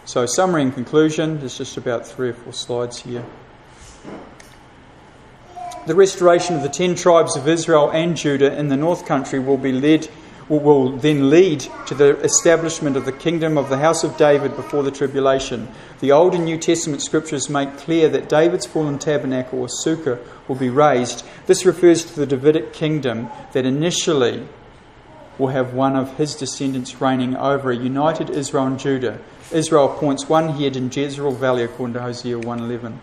So summary and conclusion, there's just about 3 or 4 slides here. The restoration of the 10 tribes of Israel and Judah in the north country will then lead to the establishment of the kingdom of the house of David before the tribulation. The Old and New Testament scriptures make clear that David's fallen tabernacle or sukkah will be raised. This refers to the Davidic kingdom that initially will have one of his descendants reigning over a united Israel and Judah. Israel appoints one head in Jezreel Valley according to Hosea 1:11.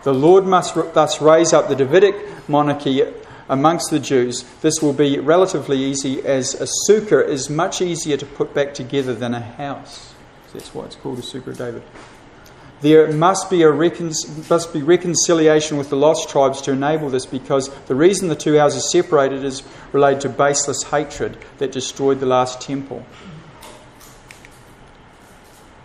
The Lord must thus raise up the Davidic monarchy amongst the Jews. This will be relatively easy, as a sukkah is much easier to put back together than a house. That's why it's called a sukkah of David. There must be reconciliation with the lost tribes to enable this, because the reason the 2 houses separated is related to baseless hatred that destroyed the last temple.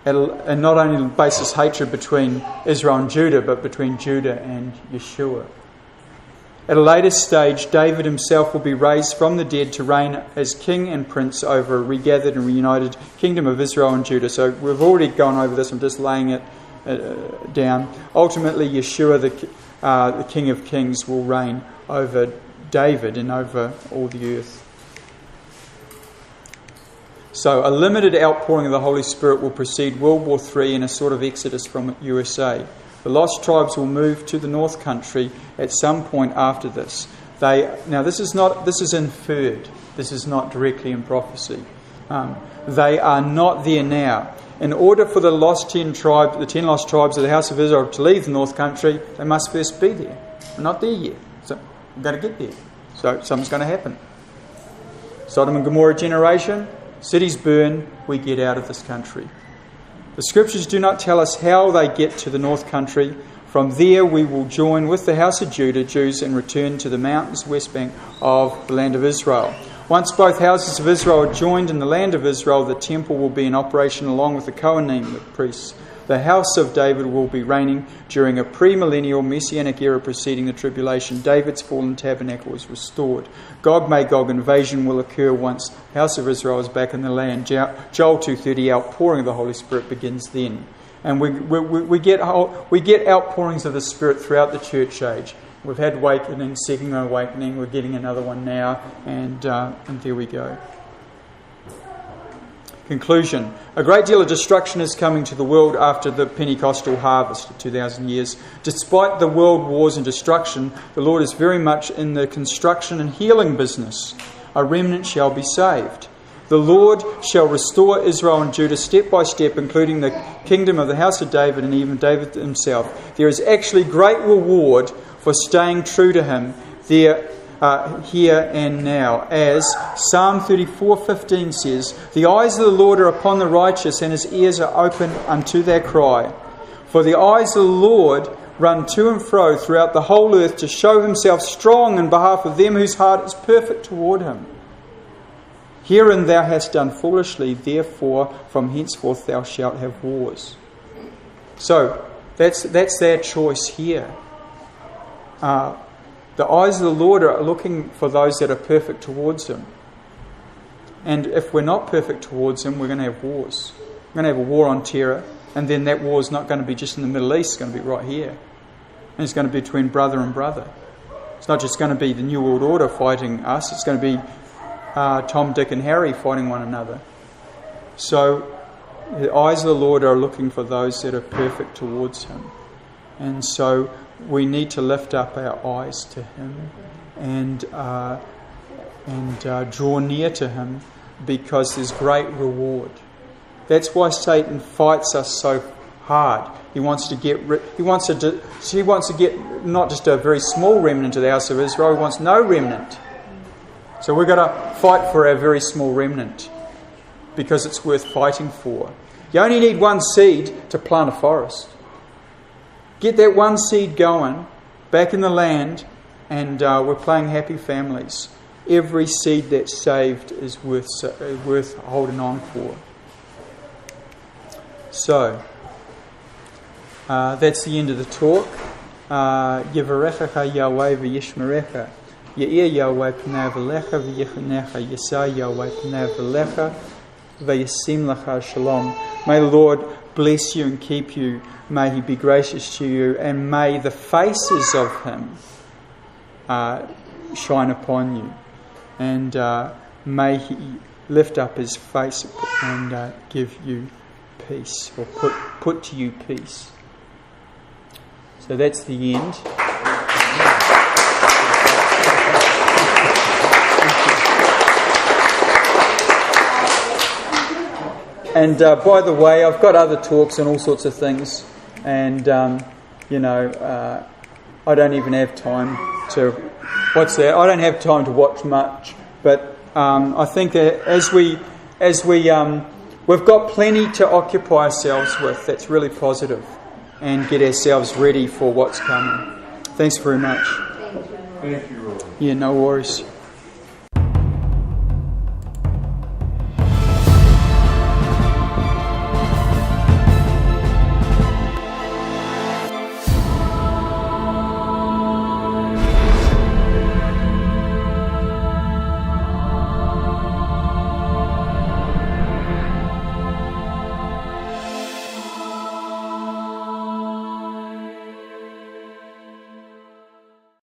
And not only baseless hatred between Israel and Judah, but between Judah and Yeshua. At a later stage, David himself will be raised from the dead to reign as king and prince over a regathered and reunited kingdom of Israel and Judah. So we've already gone over this, I'm just laying it down. Ultimately, Yeshua, the King of Kings, will reign over David and over all the earth. So a limited outpouring of the Holy Spirit will precede World War III in a sort of exodus from USA. The lost tribes will move to the North Country at some point after this. This is inferred. This is not directly in prophecy. They are not there now. In order for the 10 lost tribes of the house of Israel to leave the North Country, they must first be there. We're not there yet. So we've got to get there. So something's going to happen. Sodom and Gomorrah generation, cities burn, we get out of this country. The scriptures do not tell us how they get to the North Country. From there we will join with the house of Judah, Jews, and return to the mountains west bank of the land of Israel. Once both houses of Israel are joined in the land of Israel, the temple will be in operation along with the Kohanim, the priests. The house of David will be reigning during a premillennial messianic era preceding the tribulation. David's fallen tabernacle is restored. Gog-Magog invasion will occur once the house of Israel is back in the land. Joel 2:30, outpouring of the Holy Spirit begins then. And we get outpourings of the Spirit throughout the church age. We've had awakening, second awakening, we're getting another one now, and there we go. Conclusion. A great deal of destruction is coming to the world after the Pentecostal harvest of 2,000 years. Despite the world wars and destruction, the Lord is very much in the construction and healing business. A remnant shall be saved. The Lord shall restore Israel and Judah step by step, including the kingdom of the house of David and even David himself. There is actually great reward for staying true to him here and now. As Psalm 34:15 says, "The eyes of the Lord are upon the righteous, and his ears are open unto their cry. For the eyes of the Lord run to and fro throughout the whole earth to show himself strong in behalf of them whose heart is perfect toward him. Herein thou hast done foolishly, therefore from henceforth thou shalt have wars." So that's their choice here. The eyes of the Lord are looking for those that are perfect towards him. And if we're not perfect towards him, we're going to have wars. We're going to have a war on terror, and then that war is not going to be just in the Middle East, it's going to be right here. And it's going to be between brother and brother. It's not just going to be the New World Order fighting us, it's going to be Tom, Dick and Harry fighting one another. So the eyes of the Lord are looking for those that are perfect towards him. And so we need to lift up our eyes to him and draw near to him, because there's great reward. That's why Satan fights us so hard. He wants to get not just a very small remnant of the house of Israel. He wants no remnant. So we've got to fight for our very small remnant, because it's worth fighting for. You only need one seed to plant a forest. Get that one seed going back in the land, and we're playing happy families. Every seed that's saved is worth holding on for. So that's the end of the talk. Yevarechecha Yahweh v'yishmerecha. Ye'ir Yahweh p'nei v'lecha v'yechanecha. Yisai Yahweh p'nei v'lecha v'yasim lecha shalom. May the Lord bless you and keep you. May He be gracious to you, and may the faces of Him shine upon you, and may He lift up His face and give you peace, or put to you peace. So that's the end. And by the way, I've got other talks and all sorts of things, and I don't even have time to. What's that? I don't have time to watch much, but I think that as we we've got plenty to occupy ourselves with. That's really positive, and get ourselves ready for what's coming. Thanks very much. Thank you, Roy. Yeah, no worries.